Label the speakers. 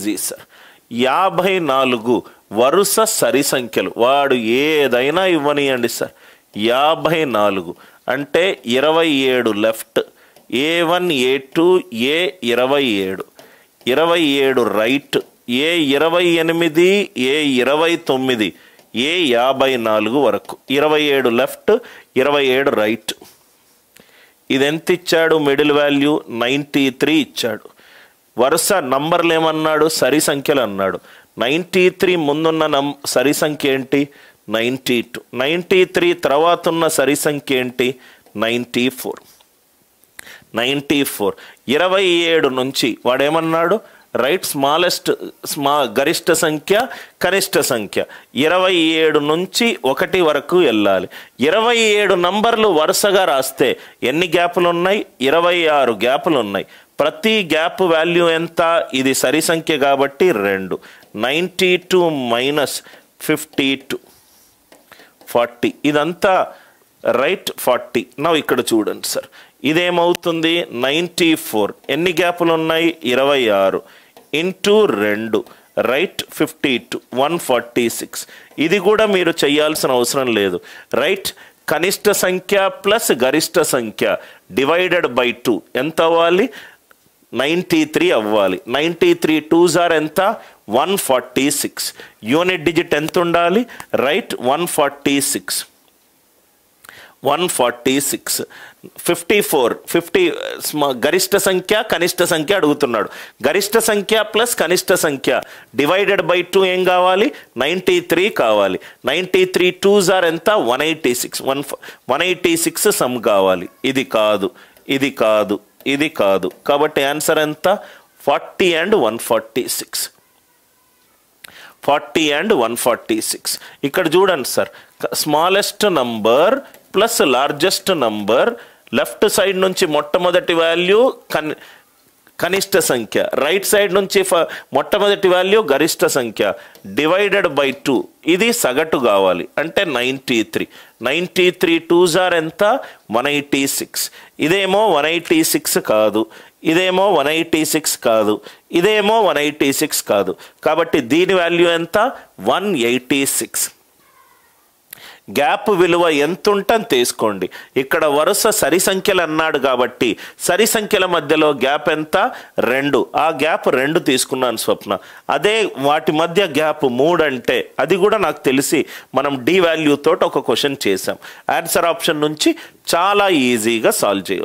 Speaker 1: Easy sir. 54 వరుస సరి సంఖ్యలు, వాడు ఏదైనా ఇవ్వనియండి సార్. 54 అంటే 27 left, A1 A2 A27, 27 right, A28 A29 A54 వరకు, 27 లెఫ్ట్ 27 రైట్. ఇది ఎంత ఇచ్చాడు? మిడిల్ వాల్యూ 93 ఇచ్చాడు. వరుస నంబర్లు ఏమన్నాడు? సరి సంఖ్యలు అన్నాడు. 93 ముందున్న సరి సంఖ్య ఏంటి? 92. 93 తర్వాత ఉన్న సరి సంఖ్య ఏంటి? 94. 27 నుంచి వాడేమన్నాడు? రైట్, గరిష్ట సంఖ్య కనిష్ట సంఖ్య. 27 నుంచి 1 వరకు వెళ్ళాలి. 27 నంబర్లు వరుసగా రాస్తే ఎన్ని గ్యాపులు ఉన్నాయి? 26 గ్యాపులు ఉన్నాయి. ప్రతి గ్యాప్ వాల్యూ ఎంత? ఇది సరి సంఖ్య కాబట్టి 2. 92 మైనస్ 52 40, ఇదంతా రైట్ 40. నా ఇక్కడ చూడండి సార్, ఇదేమవుతుంది? 94 ఎన్ని గ్యాపులు ఉన్నాయి? 26 ఇంటూ 2 రైట్ 52 146. ఇది కూడా మీరు చేయాల్సిన అవసరం లేదు. రైట్, కనిష్ట సంఖ్య ప్లస్ గరిష్ట సంఖ్య డివైడెడ్ బై 2 ఎంత అవ్వాలి? 93 అవ్వాలి. 93 2s are ఎంత? 146. యూనిట్ డిజిట్ ఎంత ఉండాలి? రైట్ 146. 50 గరిష్ట సంఖ్య కనిష్ట సంఖ్య అడుగుతున్నాడు. గరిష్ట సంఖ్య ప్లస్ కనిష్ట సంఖ్య డివైడెడ్ బై 2 ఏం కావాలి? 93 కావాలి. 93 2s are ఎంత? 186. 186 సమ్ కావాలి. ఇది కాదు, ఇది కాదు, ఇది కాదు. కాబట్టి ఆన్సర్ ఎంత? 40 and 146. 40 and 146. ఇక్కడ చూడండి sir, smallest number plus largest number, left side నుంచి మొట్టమొదటి వాల్యూ కనిష్ట సంఖ్య, రైట్ సైడ్ నుంచి మొట్టమొదటి వాల్యూ గరిష్ట సంఖ్య డివైడెడ్ బై 2. ఇది సగటు కావాలి అంటే 93. 93 2s are ఎంత? 186. ఇదేమో 186 కాదు, ఇదేమో 186 కాదు, ఇదేమో 186 కాదు. కాబట్టి దీని వాల్యూ ఎంత? 186. గ్యాప్ విలువ ఎంత ఉంటుందని తీసుకోండి. ఇక్కడ వరుస సరి సంఖ్యలు అన్నాడు కాబట్టి సరి సంఖ్యల మధ్యలో గ్యాప్ ఎంత? 2. ఆ గ్యాప్ 2 తీసుకున్నాను స్వప్న. అదే వాటి మధ్య గ్యాప్ 3 అంటే అది కూడా నాకు తెలిసి మనం డి వాల్యూ తోటి ఒక క్వశ్చన్ చేసాం. ఆన్సర్ ఆప్షన్ నుంచి చాలా ఈజీగా సాల్వ్ చేయవచ్చు.